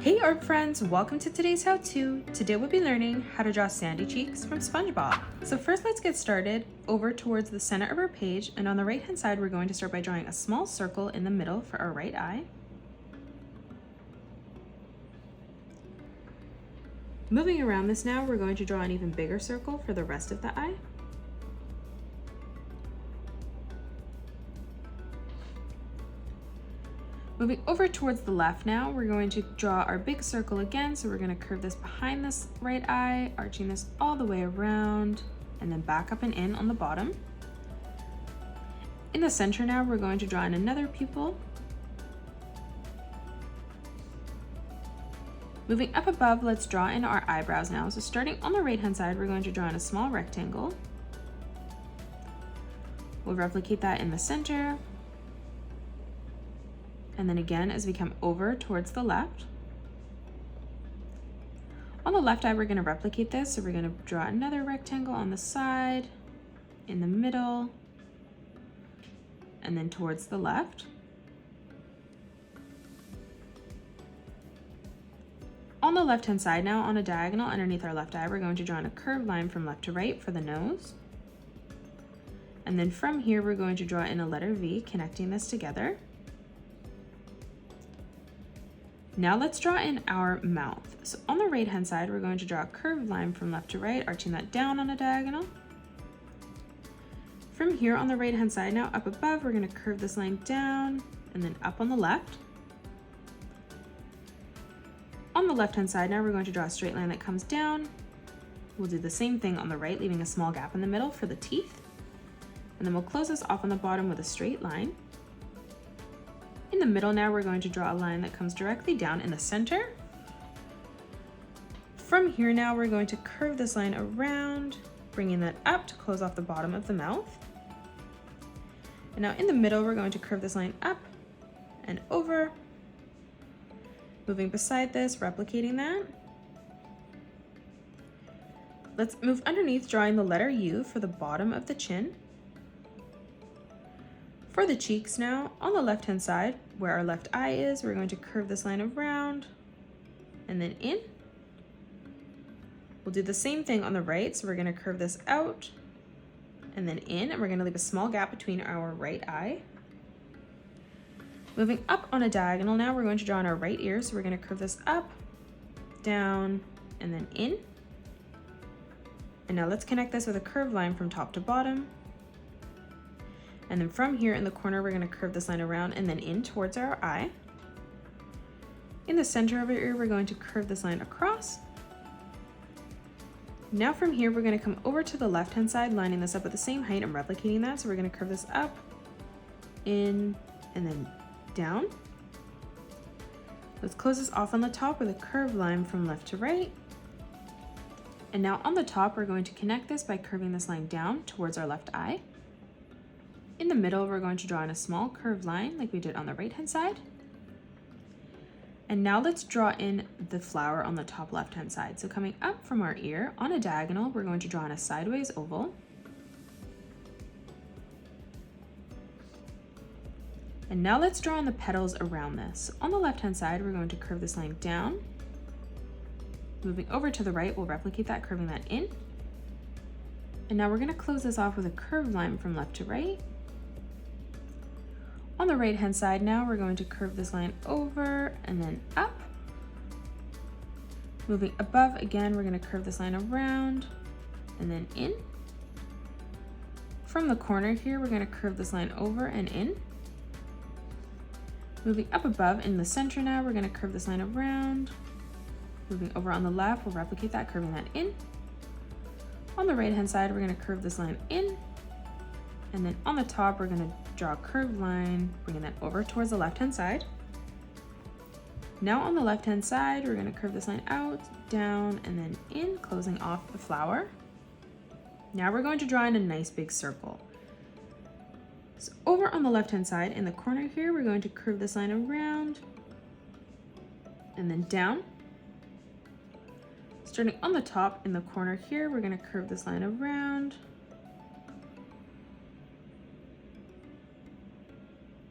Hey art friends, welcome to today's how-to. Today we'll be learning how to draw sandy cheeks from SpongeBob. So first let's get started over towards the center of our page, and on the right hand side we're going to start by drawing a small circle in the middle for our right eye. Moving around this now, we're going to draw an even bigger circle for the rest of the eye. Moving over towards the left now, we're going to draw our big circle again. So we're going to curve this behind this right eye, arching this all the way around, and then back up and in on the bottom. In the center now, we're going to draw in another pupil. Moving up above, let's draw in our eyebrows now. So starting on the right-hand side, we're going to draw in a small rectangle. We'll replicate that in the center. And then again, as we come over towards the left. On the left eye, we're going to replicate this. So we're going to draw another rectangle on the side, in the middle, and then towards the left. On the left-hand side now, on a diagonal underneath our left eye, we're going to draw in a curved line from left to right for the nose. And then from here, we're going to draw in a letter V, connecting this together. Now let's draw in our mouth. So on the right hand side, we're going to draw a curved line from left to right, arching that down on a diagonal. From here on the right hand side now, up above, we're going to curve this line down and then up on the left. On the left hand side now, we're going to draw a straight line that comes down. We'll do the same thing on the right, leaving a small gap in the middle for the teeth. And then we'll close this off on the bottom with a straight line. In the middle now, we're going to draw a line that comes directly down in the center. From here now, we're going to curve this line around, bringing that up to close off the bottom of the mouth. And now in the middle, we're going to curve this line up and over, moving beside this, replicating that. Let's move underneath, drawing the letter U for the bottom of the chin. For the cheeks now, on the left-hand side, where our left eye is, we're going to curve this line around and then in. We'll do the same thing on the right, so we're going to curve this out and then in, and we're going to leave a small gap between our right eye. Moving up on a diagonal now, we're going to draw in our right ear, so we're going to curve this up, down, and then in. And now let's connect this with a curved line from top to bottom. And then from here in the corner, we're going to curve this line around and then in towards our eye. In the center of our ear, we're going to curve this line across. Now from here, we're going to come over to the left-hand side, lining this up at the same height and replicating that. So we're going to curve this up, in, and then down. Let's close this off on the top with a curved line from left to right. And now on the top, we're going to connect this by curving this line down towards our left eye. In the middle, we're going to draw in a small curved line like we did on the right-hand side. And now let's draw in the flower on the top left-hand side. So coming up from our ear, on a diagonal, we're going to draw in a sideways oval. And now let's draw in the petals around this. On the left-hand side, we're going to curve this line down. Moving over to the right, we'll replicate that, curving that in. And now we're going to close this off with a curved line from left to right. On the right-hand side now, we're going to curve this line over and then up. Moving above again, we're going to curve this line around and then in. From the corner here, we're going to curve this line over and in. Moving up above in the center now, we're going to curve this line around. Moving over on the left, we'll replicate that, curving that in. On the right-hand side, we're going to curve this line in. And then on the top, we're going to draw a curved line, bringing that over towards the left-hand side. Now on the left-hand side, we're going to curve this line out, down, and then in, closing off the flower. Now we're going to draw in a nice big circle. So over on the left-hand side, in the corner here, we're going to curve this line around and then down. Starting on the top in the corner here, we're going to curve this line around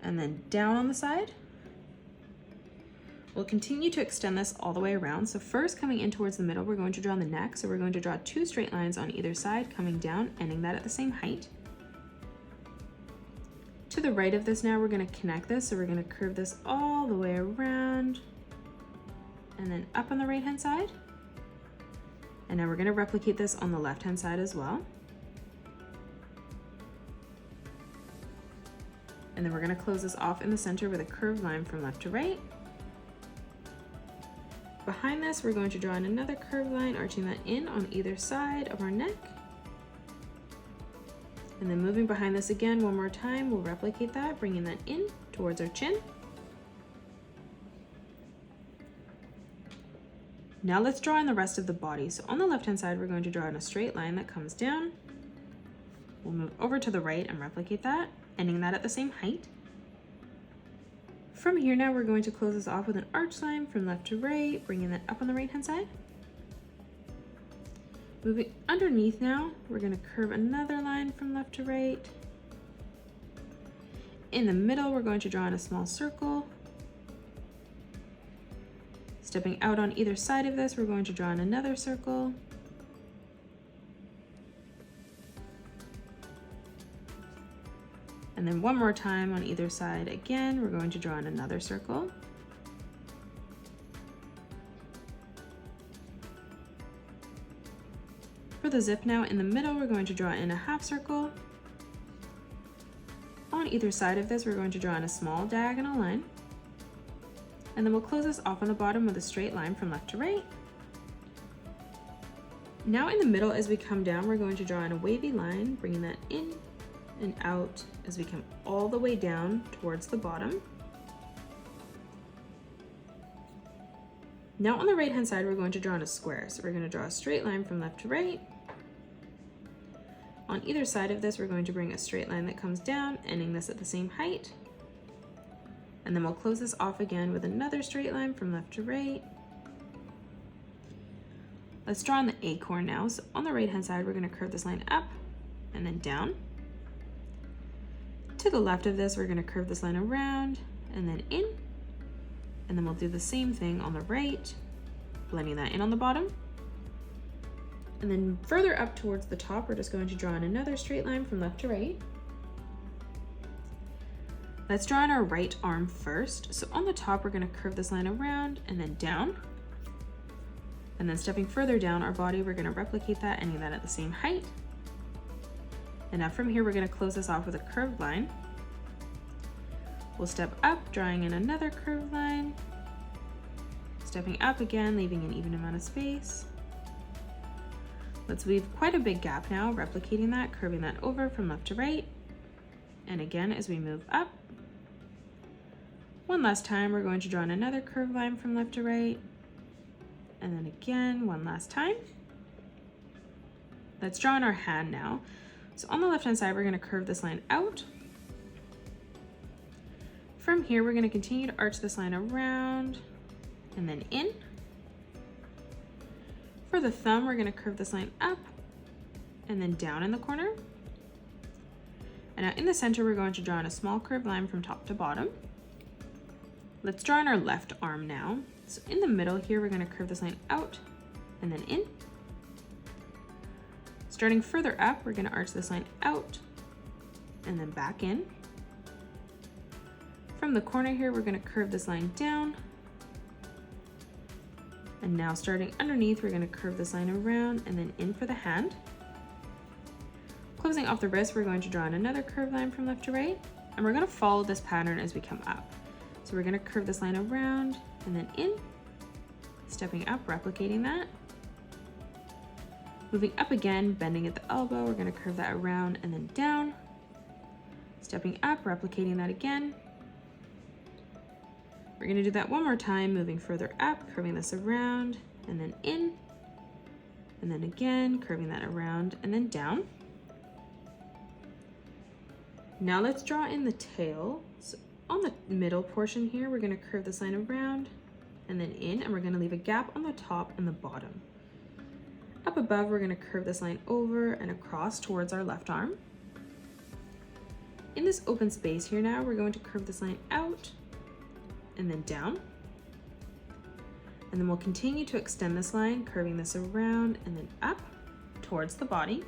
and then down on the side. We'll continue to extend this all the way around. So first, coming in towards the middle, we're going to draw the neck. So we're going to draw 2 straight lines on either side, coming down, ending that at the same height. To the right of this now, we're going to connect this. So we're going to curve this all the way around and then up on the right-hand side. And now we're going to replicate this on the left-hand side as well. And then we're going to close this off in the center with a curved line from left to right. Behind this, we're going to draw in another curved line, arching that in on either side of our neck. And then moving behind this again one more time, we'll replicate that, bringing that in towards our chin. Now let's draw in the rest of the body. So on the left-hand side, we're going to draw in a straight line that comes down. We'll move over to the right and replicate that, ending that at the same height. From here now, we're going to close this off with an arch line from left to right, bringing that up on the right-hand side. Moving underneath now, we're going to curve another line from left to right. In the middle, we're going to draw in a small circle. Stepping out on either side of this, we're going to draw in another circle. And then one more time on either side again, we're going to draw in another circle. For the zip now, in the middle, we're going to draw in a half circle. On either side of this, we're going to draw in a small diagonal line. And then we'll close this off on the bottom with a straight line from left to right. Now in the middle, as we come down, we're going to draw in a wavy line, bringing that in and out as we come all the way down towards the bottom. Now on the right hand side, we're going to draw in a square. So we're going to draw a straight line from left to right. On either side of this, we're going to bring a straight line that comes down, ending this at the same height. And then we'll close this off again with another straight line from left to right. Let's draw on the acorn now. So on the right hand side, we're going to curve this line up and then down. To the left of this, we're going to curve this line around and then in. And then we'll do the same thing on the right, blending that in on the bottom. And then further up towards the top, we're just going to draw in another straight line from left to right. Let's draw in our right arm first. So on the top, we're going to curve this line around and then down. And then stepping further down our body, we're going to replicate that, ending that at the same height. And now from here, we're going to close this off with a curved line. We'll step up, drawing in another curved line. Stepping up again, leaving an even amount of space. Let's weave quite a big gap now, replicating that, curving that over from left to right. And again, as we move up, one last time, we're going to draw in another curved line from left to right. And then again, one last time. Let's draw in our hand now. So on the left-hand side, we're going to curve this line out. From here, we're going to continue to arch this line around and then in. For the thumb, we're going to curve this line up and then down in the corner. And now in the center, we're going to draw in a small curved line from top to bottom. Let's draw in our left arm now. So in the middle here, we're going to curve this line out and then in. Starting further up, we're going to arch this line out and then back in. From the corner here, we're going to curve this line down. And now starting underneath, we're going to curve this line around and then in for the hand. Closing off the wrist, we're going to draw in another curved line from left to right. And we're going to follow this pattern as we come up. So we're going to curve this line around and then in. Stepping up, replicating that. Moving up again, bending at the elbow, we're going to curve that around and then down. Stepping up, replicating that again. We're going to do that one more time, moving further up, curving this around and then in. And then again, curving that around and then down. Now let's draw in the tail. So on the middle portion here, we're going to curve this line around and then in, and we're going to leave a gap on the top and the bottom. Up above, we're going to curve this line over and across towards our left arm. In this open space here now, we're going to curve this line out and then down. And then we'll continue to extend this line, curving this around and then up towards the body.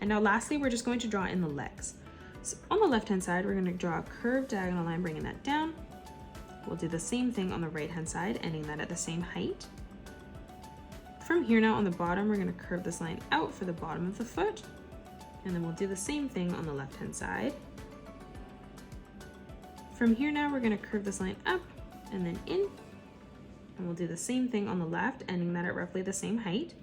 And now lastly, we're just going to draw in the legs. So on the left-hand side, we're going to draw a curved diagonal line, bringing that down. We'll do the same thing on the right-hand side, ending that at the same height. From here now on the bottom, we're going to curve this line out for the bottom of the foot. And then we'll do the same thing on the left-hand side. From here now, we're going to curve this line up and then in. And we'll do the same thing on the left, ending that at roughly the same height.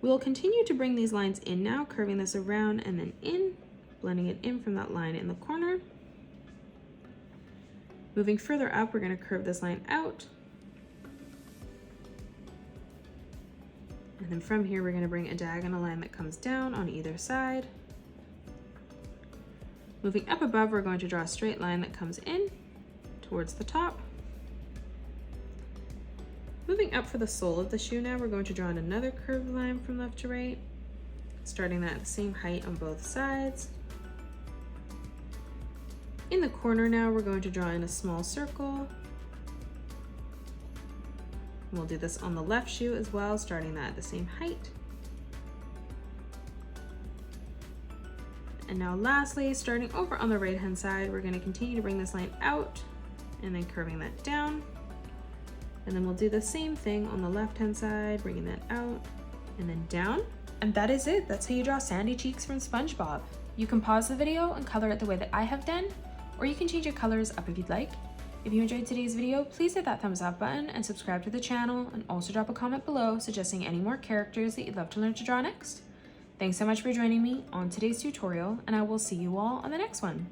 We'll continue to bring these lines in now, curving this around and then in, blending it in from that line in the corner. Moving further up, we're going to curve this line out. And then from here, we're going to bring a diagonal line that comes down on either side. Moving up above, we're going to draw a straight line that comes in towards the top. Moving up for the sole of the shoe now, we're going to draw in another curved line from left to right, starting that at the same height on both sides. In the corner now, we're going to draw in a small circle. We'll do this on the left shoe as well, starting that at the same height. And now lastly, starting over on the right-hand side, we're going to continue to bring this line out and then curving that down. And then we'll do the same thing on the left-hand side, bringing that out and then down. And that is it. That's how you draw sandy cheeks from SpongeBob. You can pause the video and color it the way that I have done, or you can change your colors up if you'd like. If you enjoyed today's video, please hit that thumbs up button and subscribe to the channel, and also drop a comment below suggesting any more characters that you'd love to learn to draw next. Thanks so much for joining me on today's tutorial, and I will see you all on the next one.